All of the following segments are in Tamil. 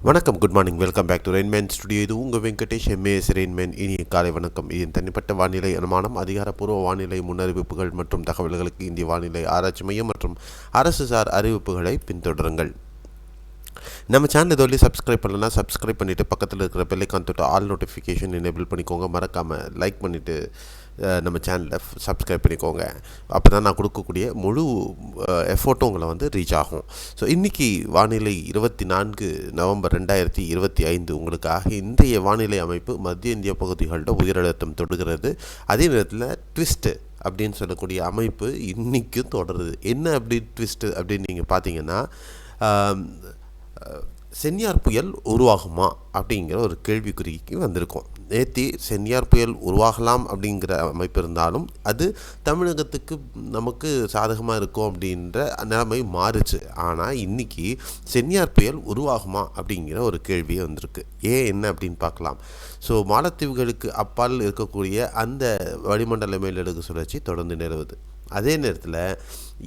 வணக்கம், good morning. Welcome back to Rainman studio. இது உங்கள் வெங்கடேஷ் எம்ஏஎஸ் ரெயின்மேன். இனிய காலை வணக்கம். இதன் தனிப்பட்ட வானிலை அனுமானம், அதிகாரப்பூர்வ வானிலை முன்னறிவிப்புகள் மற்றும் தகவல்களுக்கு இந்திய வானிலை ஆராய்ச்சி மையம் மற்றும் அரசு சார் அறிவிப்புகளை பின்தொடருங்கள். நம்ம சேனல் இதுவரை சப்ஸ்கிரைப் பண்ணலன்னா சப்ஸ்கிரைப் பண்ணிவிட்டு பக்கத்தில் இருக்கிற பெல்லைக்கான் தொட்டு ஆல் நோட்டிஃபிகேஷன் எனேபிள் பண்ணிக்கோங்க. மறக்காமல் லைக் பண்ணிவிட்டு நம்ம சேனலை சப்ஸ்கிரைப் பண்ணிக்கோங்க. அப்போ தான் நான் கொடுக்கக்கூடிய முழு எஃபோர்ட்டும் உங்களை ரீச் ஆகும். ஸோ இன்றைக்கி வானிலை 24 நவம்பர் 2025 உங்களுக்காக இன்றைய வானிலை அமைப்பு மத்திய இந்திய பகுதிகளில் உயரழுத்தம் தொடுகிறது. அதே நேரத்தில் ட்விஸ்ட்டு அப்படின்னு சொல்லக்கூடிய அமைப்பு இன்றைக்கும் தொடருது. என்ன அப்படி ட்விஸ்ட்டு அப்படின்னு நீங்கள் பார்த்தீங்கன்னா, சென்யார் புயல் உருவாகுமா அப்படிங்கிற ஒரு கேள்விக்குறிக்கு வந்திருக்கோம். நேற்று சென்யார் புயல் உருவாகலாம் அப்படிங்கிற அமைப்பு இருந்தாலும் அது தமிழகத்துக்கு நமக்கு சாதகமாக இருக்கும் அப்படின்ற நிலைமை மாறுச்சு. ஆனால் இன்றைக்கி சென்யார் புயல் உருவாகுமா அப்படிங்கிற ஒரு கேள்வியே வந்திருக்கு. என்ன அப்படின்னு பார்க்கலாம். ஸோ மாலத்தீவுகளுக்கு அப்பால் இருக்கக்கூடிய அந்த வளிமண்டல மேலடுக்கு சுழற்சி தொடர்ந்து நிலவுது. அதே நேரத்தில்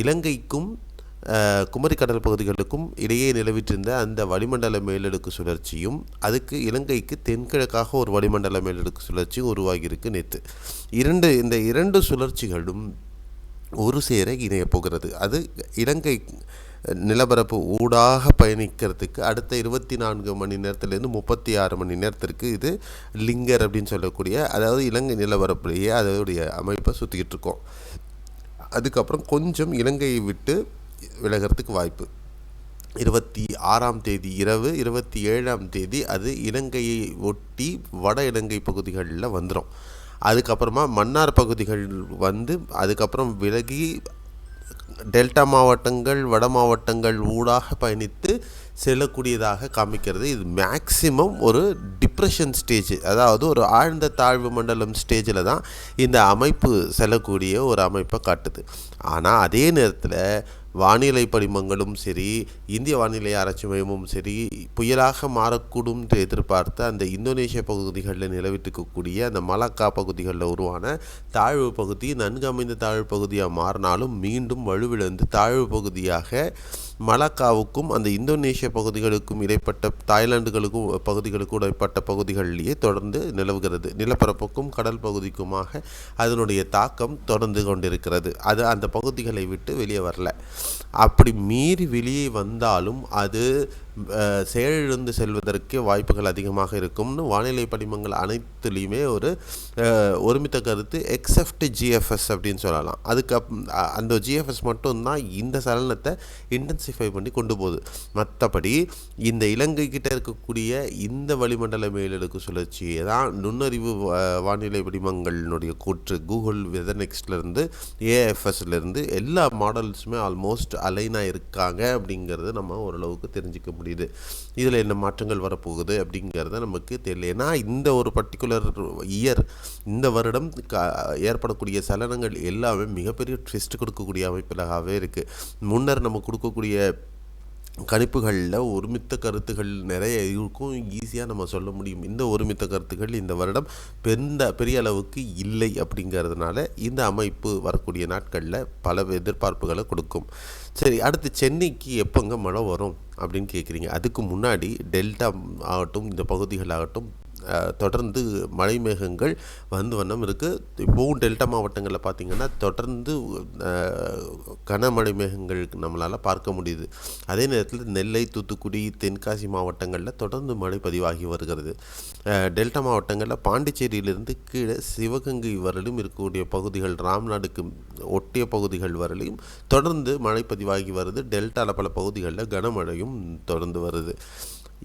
இலங்கைக்கும் குமரி கடல் பகுதிகளுக்கும் இடையே நிலவிட்டிருந்த அந்த வளிமண்டல மேலடுக்கு சுழற்சியும் அதுக்கு இலங்கைக்கு தென்கிழக்காக ஒரு வளிமண்டல மேலடுக்கு சுழற்சியும் உருவாகியிருக்கு நேற்று. இந்த இரண்டு சுழற்சிகளும் ஒரு சேர இணையப் போகிறது. அது இலங்கை நிலப்பரப்பு ஊடாக பயணிக்கிறதுக்கு அடுத்த 24 மணி நேரத்துலேருந்து 36 மணி நேரத்திற்கு இது லிங்கர் அப்படின்னு சொல்லக்கூடிய, அதாவது இலங்கை நிலப்பரப்புலேயே அதோடைய அமைப்பை சுற்றிக்கிட்டு இருக்கோம். அதுக்கப்புறம் கொஞ்சம் இலங்கையை விட்டு விலகிறதுக்கு வாய்ப்பு. 26ஆம் தேதி இரவு, 27ஆம் தேதி அது இலங்கையை ஒட்டி வட இலங்கை பகுதிகளில் வந்துடும். அதுக்கப்புறமா மன்னார் பகுதிகள் அதுக்கப்புறம் விலகி டெல்டா மாவட்டங்கள் வட மாவட்டங்கள் ஊடாக பயணித்து செல்லக்கூடியதாக காமிக்கிறது. இது மேக்சிமம் ஒரு டிப்ரெஷன் ஸ்டேஜ், அதாவது ஒரு ஆழ்ந்த தாழ்வு மண்டலம் ஸ்டேஜில் தான் இந்த அமைப்பு செல்லக்கூடிய ஒரு அமைப்பை காட்டுது. ஆனால் அதே நேரத்தில் வானிலை படிமங்களும் சரி, இந்திய வானிலை ஆராய்ச்சி மையமும் சரி, புயலாக மாறக்கூடும் என்று எதிர்பார்த்த அந்த இந்தோனேஷிய பகுதிகளில் நிலவிட்டிருக்கக்கூடிய அந்த மலாக்கா பகுதிகளில் உருவான தாழ்வு பகுதி நன்கு அமைந்த தாழ்வு பகுதியாக மாறினாலும் மீண்டும் வலுவிழந்து தாழ்வு பகுதியாக மலாக்காவுக்கும் அந்த இந்தோனேஷிய பகுதிகளுக்கும் இடைப்பட்ட தாய்லாந்துகளுக்கும் பகுதிகளுக்கும் இடைப்பட்ட பகுதிகளிலேயே தொடர்ந்து நிலவுகிறது. நிலப்பரப்புக்கும் கடல் பகுதிக்குமாக அதனுடைய தாக்கம் தொடர்ந்து கொண்டிருக்கிறது. அது அந்த பகுதிகளை விட்டு வெளியே வரல. அப்படி மீறி வெளியே வந்தாலும் அது செயலிழந்து செல்வதற்கு வாய்ப்புகள் அதிகமாக இருக்கும்னு வானிலை படிமங்கள் அனைத்துலேயுமே ஒரு ஒருமித்த கருத்து, எக்ஸப்ட் ஜிஎஃப்எஸ் அப்படின்னு சொல்லலாம். அந்த ஜிஎஃப்எஸ் மட்டும்தான் இந்த சலனத்தை இன்டென்சிஃபை பண்ணி கொண்டு போகுது. மற்றபடி இந்த இலங்கை கிட்ட இருக்கக்கூடிய இந்த வளிமண்டல மேலடுக்கு சுழற்சியை தான் நுண்ணறிவு வானிலை படிமங்களினுடைய கூற்று கூகுள் வெதர் நெக்ஸ்ட்லேருந்து ஏஎஃப்எஸ்லேருந்து எல்லா மாடல்ஸுமே ஆல்மோஸ்ட் அலைனாக இருக்காங்க அப்படிங்கிறது நம்ம ஓரளவுக்கு தெரிஞ்சிக்க முடியுது. இதில் என்ன மாற்றங்கள் வரப்போகுது அப்படிங்கிறத நமக்கு தெரியல. ஏன்னா இந்த ஒரு பர்டிகுலர் இயர், இந்த வருடம் ஏற்படக்கூடிய சலனங்கள் எல்லாமே மிகப்பெரிய ட்விஸ்ட் கொடுக்கக்கூடிய அமைப்பிலாகவே இருக்குது. முன்னர் நம்ம கொடுக்கக்கூடிய கணிப்புகளில் ஒருமித்த கருத்துகள் நிறைய இருக்கும், ஈஸியாக நம்ம சொல்ல முடியும். இந்த ஒருமித்த கருத்துக்கள் இந்த வருடம் பெரிய அளவுக்கு இல்லை. அப்படிங்கிறதுனால இந்த அமைப்பு வரக்கூடிய நாட்களில் பல எதிர்பார்ப்புகளை கொடுக்கும். சரி, அடுத்து சென்னைக்கு எப்போங்க மழை வரும் அப்படின்னு கேட்குறீங்க. அதுக்கு முன்னாடி டெல்டா ஆகட்டும், இந்த பகுதிகளாகட்டும் தொடர்ந்து மழை மேகங்கள் வண்ணம் இருக்குது. இப்போவும் டெல்டா மாவட்டங்களில் பார்த்திங்கன்னா தொடர்ந்து கனமழை மேகங்கள் நம்மளால் பார்க்க முடியுது. அதே நேரத்தில் நெல்லை, தூத்துக்குடி, தென்காசி மாவட்டங்களில் தொடர்ந்து மழை பதிவாகி வருகிறது. டெல்டா மாவட்டங்களில் பாண்டிச்சேரியிலிருந்து கீழே சிவகங்கை வரலும் இருக்கக்கூடிய பகுதிகள், ராம்நாடுக்கு ஒட்டிய பகுதிகள் வரலையும் தொடர்ந்து மழை பதிவாகி வருது. டெல்டாவில் பல பகுதிகளில் கனமழையும் தொடர்ந்து வருது.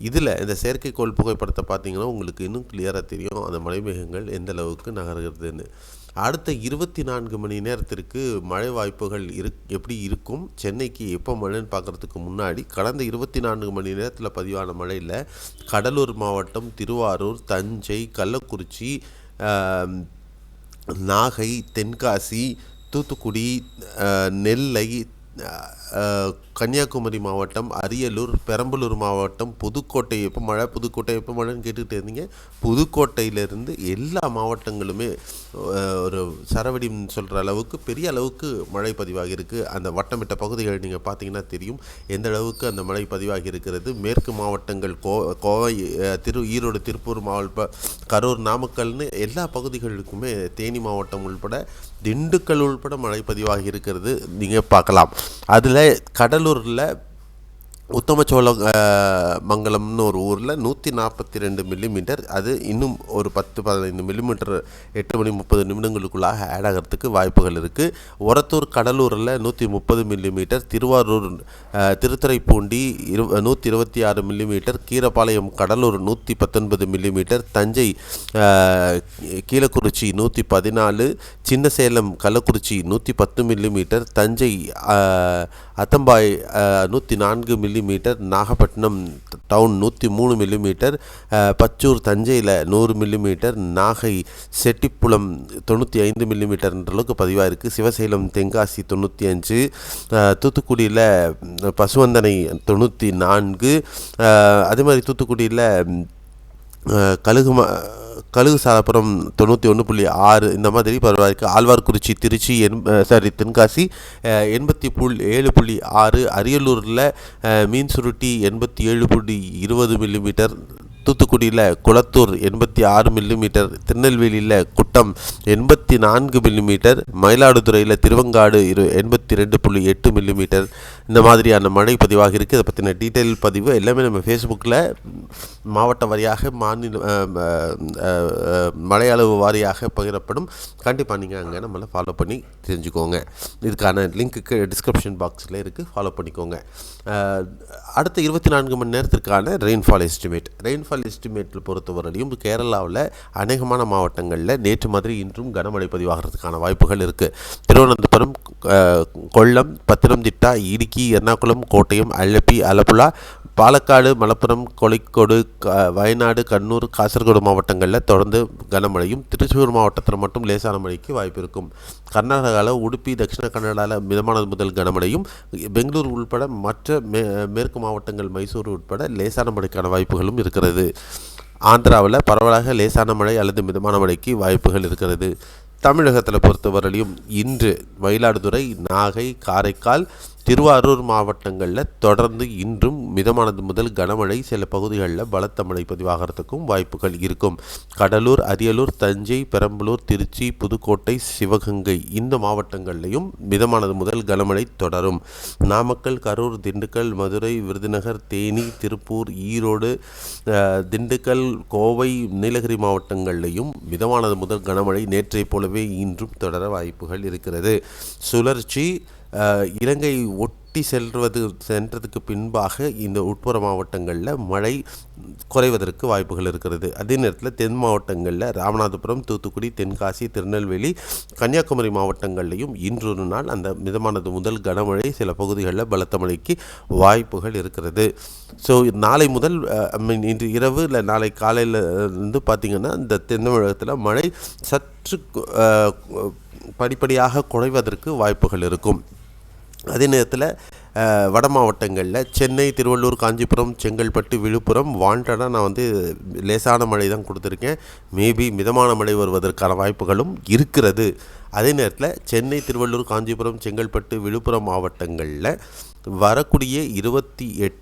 இதில் இந்த செயற்கைக்கோள் புகைப்படத்தை பார்த்தீங்கன்னா உங்களுக்கு இன்னும் கிளியராக தெரியும் அந்த மழைமேகங்கள் எந்த அளவுக்கு நகர்கிறதுன்னு. அடுத்த 24 மணி நேரத்திற்கு மழை வாய்ப்புகள் எப்படி இருக்கும், சென்னைக்கு எப்போ மழைன்னு பார்க்குறதுக்கு முன்னாடி கடந்த 24 மணி நேரத்தில் பதிவான மழையில் கடலூர் மாவட்டம், திருவாரூர், தஞ்சை, கள்ளக்குறிச்சி, நாகை, தென்காசி, தூத்துக்குடி, நெல்லை, கன்னியாகுமரி மாவட்டம், அரியலூர், பெரம்பலூர் மாவட்டம், புதுக்கோட்டை எப்போ மழை, புதுக்கோட்டை எப்போ மழைன்னு கேட்டுகிட்டு இருந்தீங்க. புதுக்கோட்டையிலேருந்து எல்லா மாவட்டங்களுமே ஒரு சரவடின்னு சொல்கிற அளவுக்கு பெரிய அளவுக்கு மழை பதிவாகி இருக்குது. அந்த வட்டமிட்ட பகுதிகள் நீங்கள் பார்த்தீங்கன்னா தெரியும் எந்த அளவுக்கு அந்த மழை பதிவாகி இருக்கிறது. மேற்கு மாவட்டங்கள் கோவை, ஈரோடு, திருப்பூர் மாவட்ட, கரூர், நாமக்கல்னு எல்லா பகுதிகளுக்குமே, தேனி மாவட்டம் உள்பட, திண்டுக்கல் உள்பட மழை பதிவாகி இருக்கிறது நீங்கள் பார்க்கலாம். அதில் கடலூரில் உத்தமச்சோழ மங்கலம்னு ஒரு ஊரில் 142 மில்லிமீட்டர், அது இன்னும் ஒரு 10-15 மில்லிமீட்டர் 8 மணி 30 நிமிடங்களுக்குள்ளாக ஆட் ஆகிறதுக்கு வாய்ப்புகள் இருக்குது. ஒரத்தூர் கடலூரில் 130 millimetre, Thiruvarur, Thiruthuraipoondi 126 millimetre, Keerapalayam Cuddalore 119 millimetre, Thanjai Keezhakurichi 114, Chinnasalem Kallakurichi 110 millimetre, Thanjai Athambai 104 millimetre, Nagapattinam town 103 millimetre, Pachur தஞ்சையில் 100 மில்லிமீட்டர், நாகை செட்டிப்புலம் 95 மில்லிமீட்டர் என்ற அளவுக்கு பதிவாக இருக்குது. சிவசேலம் தென்காசி 95, தூத்துக்குடியில் பசுவந்தனை 94, அதே மாதிரி தூத்துக்குடியில் கழுகு சாலப்புரம் 91.6 இந்த மாதிரி பரவாயிருக்கு. ஆழ்வார்குறிச்சி திருச்சி தென்காசி 87.6, அரியலூரில் மீன் சுருட்டி 87.20 மில்லிமீட்டர், தூத்துக்குடியில் குளத்தூர் 86 மில்லிமீட்டர், திருநெல்வேலியில் குட்டம் 84 மில்லிமீட்டர், மயிலாடுதுறையில் திருவங்காடு 82.8 மில்லிமீட்டர் இந்த மாதிரியான மழை பதிவாக இருக்குது. அதை பற்றின டீட்டெயில் பதிவு எல்லாமே நம்ம ஃபேஸ்புக்கில் மாவட்ட வாரியாக, மழை அளவு வாரியாக பகிரப்படும். கண்டிப்பாக நீங்கள் அங்கே நம்மளை ஃபாலோ பண்ணி தெரிஞ்சுக்கோங்க. இதுக்கான லிங்க்கு டிஸ்கிரிப்ஷன் பாக்ஸில் இருக்குது, ஃபாலோ பண்ணிக்கோங்க. அடுத்த 24 மணி நேரத்திற்கான ரெயின்ஃபால் எஸ்டிமேட்டில் பொறுத்தவரையிலும் கேரளாவில் அநேகமான மாவட்டங்களில் நேற்று மாதிரி இன்றும் கனமழை பதிவாகிறதுக்கான வாய்ப்புகள் இருக்குது. திருவனந்தபுரம், கொல்லம், பத்திரம்திட்டா, இடுக்கி, எர்ணாகுளம், கோட்டயம், அலப்பி, ஆலப்புழா, பாலக்காடு, மலப்புரம், கோழிக்கோடு, வயநாடு, கண்ணூர், காசர்கோடு மாவட்டங்களில் தொடர்ந்து கனமழையும், திருச்சூர் மாவட்டத்தில் மட்டும் லேசான மழைக்கு வாய்ப்பு இருக்கும். கர்நாடகாவில் உடுப்பி, தட்சிண கன்னடாவில் மிதமானது முதல் கனமழையும், பெங்களூர் உள்பட மற்ற மேற்கு மாவட்டங்கள், மைசூர் உட்பட லேசான மழைக்கான வாய்ப்புகளும் இருக்கிறது. ஆந்திராவில் பரவலாக லேசான மழை அல்லது மிதமான மழைக்கு வாய்ப்புகள் இருக்கிறது. தமிழகத்தில் பொறுத்தவரையிலும் இன்று மயிலாடுதுறை, நாகை, காரைக்கால், திருவாரூர் மாவட்டங்களில் தொடர்ந்து இன்றும் மிதமானது முதல் கனமழை, சில பகுதிகளில் பலத்த மழை பதிவாகிறதுக்கும் வாய்ப்புகள் இருக்கும். கடலூர், அரியலூர், தஞ்சை, பெரம்பலூர், திருச்சி, புதுக்கோட்டை, சிவகங்கை இந்த மாவட்டங்களிலையும் மிதமானது முதல் கனமழை தொடரும். நாமக்கல், கரூர், திண்டுக்கல், மதுரை, விருதுநகர், தேனி, திருப்பூர், ஈரோடு, திண்டுக்கல், கோவை, நீலகிரி மாவட்டங்களிலையும் மிதமானது முதல் கனமழை நேற்றைப் போலவே இன்றும் தொடர வாய்ப்புகள் இருக்கிறது. சுழற்சி இலங்கை ஒட்டி சென்றதுக்கு பின்பாக இந்த உட்புற மாவட்டங்களில் மழை குறைவதற்கு வாய்ப்புகள் இருக்கிறது. அதே நேரத்தில் தென் மாவட்டங்களில் ராமநாதபுரம், தூத்துக்குடி, தென்காசி, திருநெல்வேலி, கன்னியாகுமரி மாவட்டங்கள்லையும் இன்றொரு நாள் அந்த மிதமானது முதல் கனமழை, சில பகுதிகளில் பலத்த மழைக்கு வாய்ப்புகள் இருக்கிறது. ஸோ நாளை முதல் இன்று இரவு இல்லை நாளை காலையில் இருந்து பார்த்திங்கன்னா இந்த தென் தமிழகத்தில் மழை சற்று படிப்படியாக குறைவதற்கு வாய்ப்புகள் இருக்கும். அதே நேரத்தில் வட மாவட்டங்களில் சென்னை, திருவள்ளூர், காஞ்சிபுரம், செங்கல்பட்டு, விழுப்புரம் வாண்டடாக நான் லேசான மழை தான் கொடுத்துருக்கேன். மேபி மிதமான மழை வருவதற்கான வாய்ப்புகளும் இருக்கிறது. அதே நேரத்தில் சென்னை, திருவள்ளூர், காஞ்சிபுரம், செங்கல்பட்டு, விழுப்புரம் மாவட்டங்களில் வரக்கூடிய 28,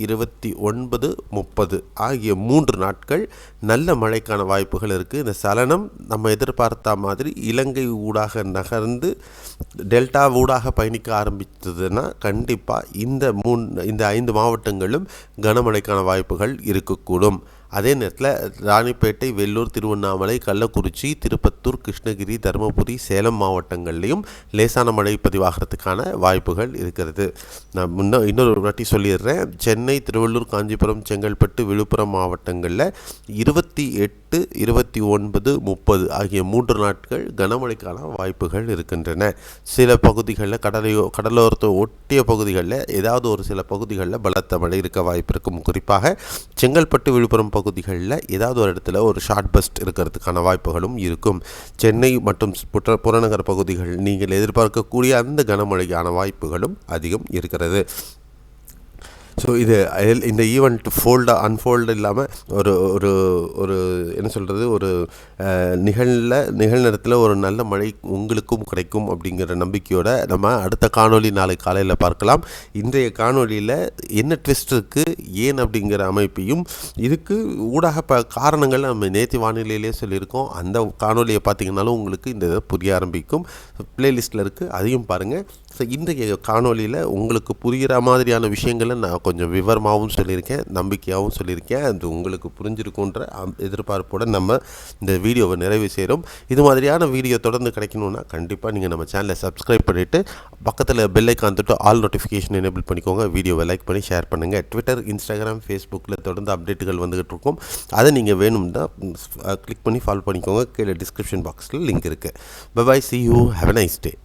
29, 30 ஆகிய 3 நாட்கள் நல்ல மழைக்கான வாய்ப்புகள் இருக்குது. இந்த சலனம் நம்ம எதிர்பார்த்த மாதிரி இலங்கை ஊடாக நகர்ந்து டெல்டா ஊடாக பயணிக்க ஆரம்பித்ததுன்னா கண்டிப்பாக இந்த 5 மாவட்டங்களும் கனமழைக்கான வாய்ப்புகள் இருக்கக்கூடும். அதே நேரத்தில் ராணிப்பேட்டை, வெள்ளூர், திருவண்ணாமலை, கள்ளக்குறிச்சி, திருப்பத்தூர், கிருஷ்ணகிரி, தருமபுரி, சேலம் மாவட்டங்கள்லேயும் லேசான மழை பதிவாகிறதுக்கான வாய்ப்புகள் இருக்கிறது. நான் இன்னொரு வாட்டி சொல்லிடுறேன். சென்னை, திருவள்ளூர், காஞ்சிபுரம், செங்கல்பட்டு, விழுப்புரம் மாவட்டங்களில் 28, 29, 30 ஆகிய 3 நாட்கள் கனமழைக்கான வாய்ப்புகள் இருக்கின்றன. சில பகுதிகளில் கடலோரத்தை ஒட்டிய பகுதிகளில் ஏதாவது ஒரு சில பகுதிகளில் பலத்த மழை இருக்க வாய்ப்பு இருக்கும். குறிப்பாக செங்கல்பட்டு, விழுப்புரம் பகுதிகளில் ஏதாவது ஒரு இடத்துல ஒரு ஷார்ட் பஸ்ட் இருக்கிறதுக்கான வாய்ப்புகளும் இருக்கும். சென்னை மற்றும் புறநகர் பகுதிகள் நீங்கள் எதிர்பார்க்கக்கூடிய அந்த கனமழைக்கான வாய்ப்புகளும் அதிகம் இருக்கிறது. ஸோ இந்த ஈவெண்ட் அன்ஃபோல்டு இல்லாமல் ஒரு ஒரு ஒரு என்ன சொல்கிறது, ஒரு நிகழ்நேரத்தில் ஒரு நல்ல மழை உங்களுக்கும் கிடைக்கும் அப்படிங்கிற நம்பிக்கையோடு நம்ம அடுத்த காணொளி நாளை காலையில் பார்க்கலாம். இன்றைய காணொளியில் என்ன ட்விஸ்ட் இருக்குது, ஏன் அப்படிங்கிற அமைப்பையும் இதுக்கு ஊடாக காரணங்கள் நம்ம நேற்று வானிலையிலே சொல்லியிருக்கோம். அந்த காணொலியை பார்த்திங்கனாலும் உங்களுக்கு இந்த இதை புரிய ஆரம்பிக்கும். ப்ளேலிஸ்ட்டில் இருக்குது, அதையும் பாருங்கள். ஸோ இன்றைய காணொலியில் உங்களுக்கு புரிகிற மாதிரியான விஷயங்களை நான் கொஞ்சம் விவரமாகவும் சொல்லியிருக்கேன், நம்பிக்கையாகவும் சொல்லியிருக்கேன். அது உங்களுக்கு புரிஞ்சிருக்குன்ற எதிர்பார்ப்போடு நம்ம இந்த வீடியோவை நிறைவு செய்கிறோம். இது மாதிரியான வீடியோ தொடர்ந்து கிடைக்கணுன்னா கண்டிப்பாக நீங்கள் நம்ம சேனலை சப்ஸ்கிரைப் பண்ணிவிட்டு பக்கத்தில் பெல் ஐக்கான் தொட்டு ஆல் நோட்டிஃபிகேஷன் எனேபிள் பண்ணிக்கோங்க. வீடியோவை லைக் பண்ணி ஷேர் பண்ணுங்கள். ட்விட்டர், இன்ஸ்டாகிராம், ஃபேஸ்புக்கில் தொடர்ந்து அப்டேட்டுகள் வந்துகிட்டு இருக்கும். அதை நீங்கள் வேணும்னா கிளிக் பண்ணி ஃபாலோ பண்ணிக்கோங்க. கீழே டிஸ்கிரிப்ஷன் பாக்ஸில் லிங்க் இருக்குது. Bye bye, see you, have a nice day.